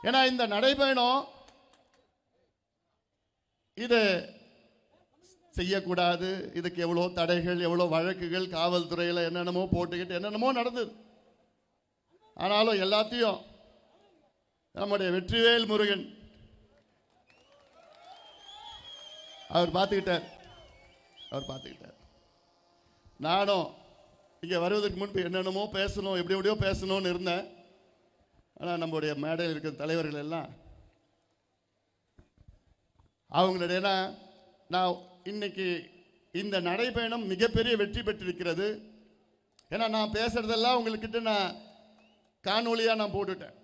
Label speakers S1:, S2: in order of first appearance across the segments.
S1: ஏன்னா இந்த நடைபயணம் இது செய்யக்கூடாது, இதுக்கு எவ்வளோ தடைகள், எவ்வளோ வழக்குகள், காவல்துறையில் என்னென்னமோ போட்டுக்கிட்டு என்னென்னமோ நடந்தது. ஆனாலும் எல்லாத்தையும் நம்முடைய வெற்றிவேல் முருகன் அவர் பார்த்துக்கிட்டார். நானும் இங்கே வருவதற்கு முன்பு என்னென்னமோ பேசணும், எப்படி எப்படியோ பேசணும்னு இருந்தேன். ஆனால் நம்முடைய மேடையில் இருக்கிற தலைவர்கள் எல்லாம் அவங்களுடைய நான் இன்னைக்கு இந்த நடைபயணம் மிகப்பெரிய வெற்றி பெற்றிருக்கிறது. ஏன்னா நான் பேசுறதெல்லாம் உங்கள்கிட்ட நான் காணொலியாக நான் போட்டுட்டேன்.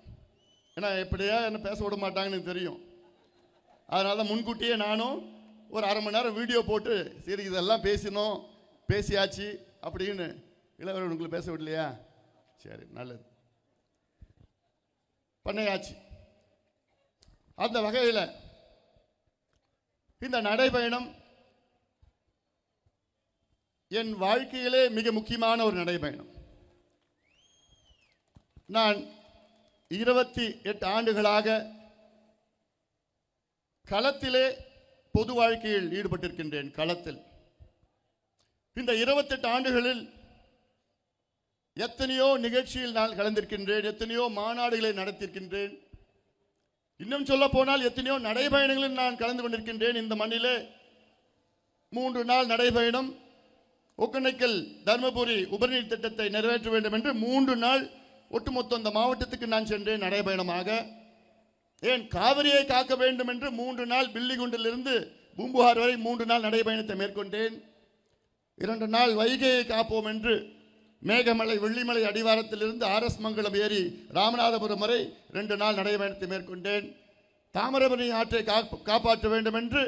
S1: ஏன்னா எப்படியா என்ன பேச விட மாட்டாங்கன்னு தெரியும். அதனால தான் முன்கூட்டியே நானும் ஒரு அரை மணி நேரம் வீடியோ போட்டு சரி இதெல்லாம் பேசியாச்சு அப்படின்னு. இளவரசர் உங்களுக்கு பேச விடலையா? சரி, நல்லது, பண்ணையாச்சு. அந்த வகையில் இந்த நடைபயணம் என் வாழ்க்கையிலே மிக முக்கியமான ஒரு நடைபயணம். நான் 28 ஆண்டுகளாக களத்திலே பொது வாழ்க்கையில் ஈடுபட்டிருக்கின்றேன். களத்தில் இந்த 28 ஆண்டுகளில் எத்தனையோ நிகழ்ச்சியில் நான் கலந்திருக்கின்றேன், எத்தனையோ மாநாடுகளை நடத்தியிருக்கின்றேன். இன்னும் சொல்ல போனால் எத்தனையோ நடைபயணங்களில் நான் கலந்து கொண்டிருக்கின்றேன். இந்த மண்ணிலே 3 நாள் நடைபயணம், ஒகேனக்கல் தர்மபுரி உபரிநீர் திட்டத்தை நிறைவேற்ற வேண்டும் என்று 3 நாள் ஒட்டுமொத்த இந்த மாவட்டத்துக்கு நான் சென்றேன் நடைபயணமாக. ஏன் காவிரியை காக்க வேண்டும் என்று 3 நாள் பில்லிகுண்டிலிருந்து பூம்புகார் வரை 3 நாள் நடைபயணத்தை மேற்கொண்டேன். 2 நாள் வைகையை காப்போம் என்று மேகமலை வெள்ளிமலை அடிவாரத்திலிருந்து RS மங்கலம் ஏறி ராமநாதபுரம் வரை 2 நாள் நடைபயணத்தை மேற்கொண்டேன். தாமிரபரணி ஆற்றை காப்பாற்ற வேண்டும் என்று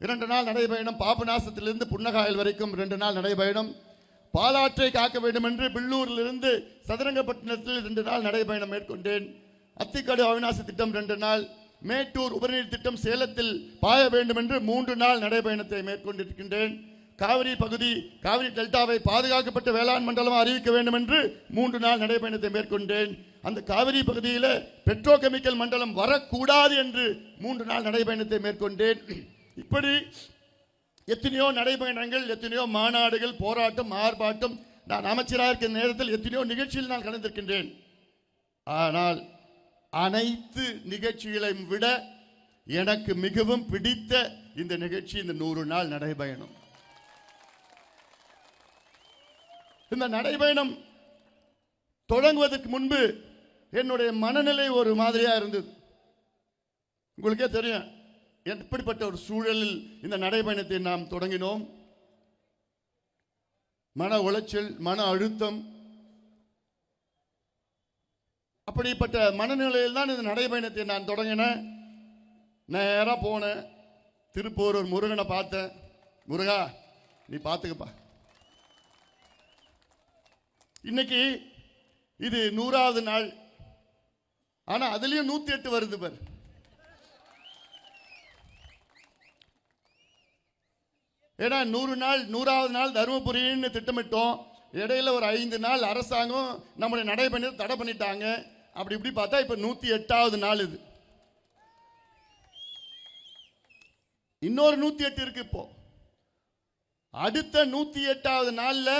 S1: 2 நாள் நடைபயணம். பாபநாசத்திலிருந்து புன்னகாயல் வரைக்கும் 2 நாள் நடைபயணம். பாலாற்றை காக்க வேண்டும் என்று பில்லூரிலிருந்து சதுரங்கப்பட்டினத்தில் 2 நாள் நடைபயணம் மேற்கொண்டேன். அத்திக்காடு அவிநாசி திட்டம் 2 நாள், மேட்டூர் உபரிநீர் திட்டம் சேலத்தில் பாய வேண்டும் என்று 3 நாள் நடைபயணத்தை மேற்கொண்டிருக்கின்றேன். காவிரி பகுதி, காவிரி டெல்டாவை பாதுகாக்கப்பட்ட வேளாண் மண்டலம் அறிவிக்க வேண்டும் என்று 3 நாள் நடைபயணத்தை மேற்கொண்டேன். அந்த காவிரி பகுதியில் பெட்ரோ கெமிக்கல் மண்டலம் வரக்கூடாது என்று 3 நாள் நடைபயணத்தை மேற்கொண்டேன். இப்படி எத்தனையோ நடைபயணங்கள், எத்தனையோ மாநாடுகள், போராட்டம், ஆர்ப்பாட்டம். நான் அமைச்சராக இருக்கிற நேரத்தில் எத்தனையோ நிகழ்ச்சியில் நான் கலந்திருக்கின்றேன். ஆனால் அனைத்து நிகழ்ச்சிகளையும் விட எனக்கு மிகவும் பிடித்த இந்த நிகழ்ச்சி இந்த 100 நாள் நடைபயணம். இந்த நடைபயணம் தொடங்குவதற்கு முன்பு என்னுடைய மனநிலை ஒரு மாதிரியா இருந்தது. உங்களுக்கே தெரியும் எப்படிப்பட்ட ஒரு சூழலில் இந்த நடைபயணத்தை நாம் தொடங்கினோம். மன உளைச்சல், மன அழுத்தம், அப்படிப்பட்ட மனநிலையில் தான் இந்த நடைபயணத்தை நான் தொடங்கினேன். நேராக போனேன், திருப்பூர் ஒரு முருகனை பார்த்தேன். முருகா, நீ பார்த்துக்கப்பா, இன்னைக்கு இது 100வது நாள். ஆனா அதுலயும் 108 வருது பாரு. ஏன்னா 100 நாள் 100வது நாள் தருமபுரின்னு திட்டமிட்டோம். இடையில ஒரு 5 நாள் அரசாங்கம் நம்முடைய நடைபயணத்தை தடை பண்ணிட்டாங்க. அப்படி இப்படி பார்த்தா இப்ப 108வது நாள். இது இன்னொரு 108 இருக்கு. இப்போ அடுத்த 108வது நாள்ல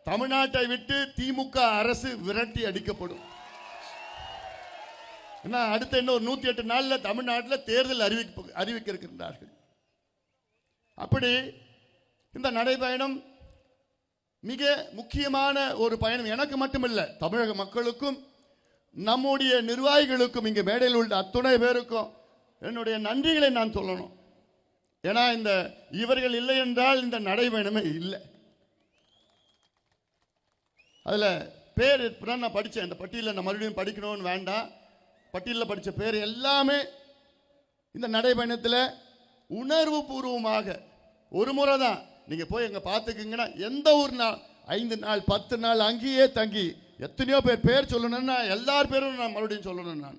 S1: தமிழ்நாட்டை விட்டு திமுக அரசு விரட்டி அடிக்கப்படும். அடுத்த இன்னொரு 108 நாள்ல தமிழ்நாட்டில் தேர்தல் அறிவிக்க இருக்கின்றார்கள். அப்படி இந்த நடைபயணம் மிக முக்கியமான ஒரு பயணம். எனக்கு மட்டுமில்லை, தமிழக மக்களுக்கும் நம்முடைய நிர்வாகிகளுக்கும் இங்கே மேடையில் உள்ள அத்துணை பேருக்கும் என்னுடைய நன்றிகளை நான் சொல்லணும். ஏன்னா இந்த இவர்கள் இல்லை என்றால் இந்த நடைபயணமே இல்லை. அதில் பேர் இப்பதான் நான் படித்தேன். இந்த பட்டியலில் நான் மறுபடியும் படிக்கணும்னு வேண்டாம். பட்டியலில் படித்த பேர் எல்லாமே இந்த நடைபயணத்தில் உணர்வு பூர்வமாக ஒரு முறை தான். நீங்கள் போய் எங்கே பார்த்துக்கிங்கன்னா எந்த ஒரு நாள் 5 நாள் 10 நாள் அங்கேயே தங்கி எத்தனையோ பேர் சொல்லணும்னா எல்லார் பேரும் நான் மறுபடியும் சொல்லணும். நான்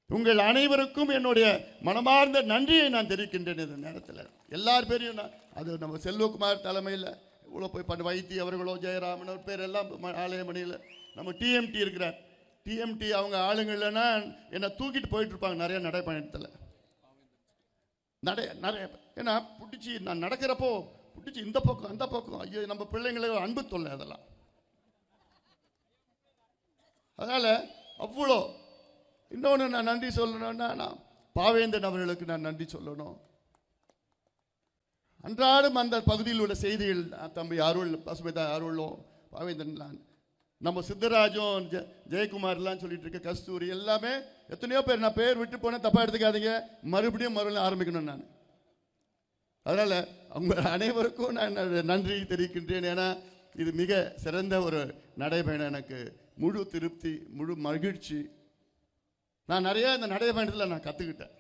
S1: உங்கள் அனைவருக்கும் என்னுடைய மனமார்ந்த நன்றியை நான் தெரிவிக்கின்றேன். இந்த நேரத்தில் எல்லார் பேரையும் நான், அது நம்ம செல்வகுமார் தலைமையில் இவ்வளோ போய் வைத்தி அவர்களோ, ஜெயராமன் பேர் எல்லாம் ஆலயமணியில், நம்ம டிஎம்டி இருக்கிறார், டிஎம்டி அவங்க ஆளுங்க இல்லைன்னா என்னை தூக்கிட்டு போயிட்டு இருப்பாங்க நிறைய நடைப்பயணத்தில். நிறைய ஏன்னா பிடிச்சி நான் நடக்கிறப்போ பிடிச்சி இந்த பக்கம் அந்த பக்கம், ஐயோ நம்ம பிள்ளைங்களுக்கு அன்பு தொல்லை அதெல்லாம். அதனால் அவ்வளோ. இன்னொன்று நான் நன்றி சொல்லணும்னா, நான் பாவேந்தன் அவர்களுக்கு நான் நன்றி சொல்லணும். அன்றாடம் அந்த பகுதியில் உள்ள செய்திகள் தம்பி அருள், பசுமைதா அருளும், பாவேந்தன், நம்ம சித்தராஜும், ஜெயக்குமார்லாம் சொல்லிட்டு இருக்க, கஸ்தூரி எல்லாமே எத்தனையோ பேர், நான் பேர் விட்டு போனேன் தப்பா எடுத்துக்காதீங்க, மறுபடியும் ஆரம்பிக்கணும் நான். அதனால அவங்க அனைவருக்கும் நான் நன்றி தெரிவிக்கின்றேன். ஏன்னா இது மிக சிறந்த ஒரு நடைபயணம், எனக்கு முழு திருப்தி, முழு மகிழ்ச்சி. நான் நிறைய இந்த நடைபயணத்தில் நான் கற்றுக்கிட்டேன்.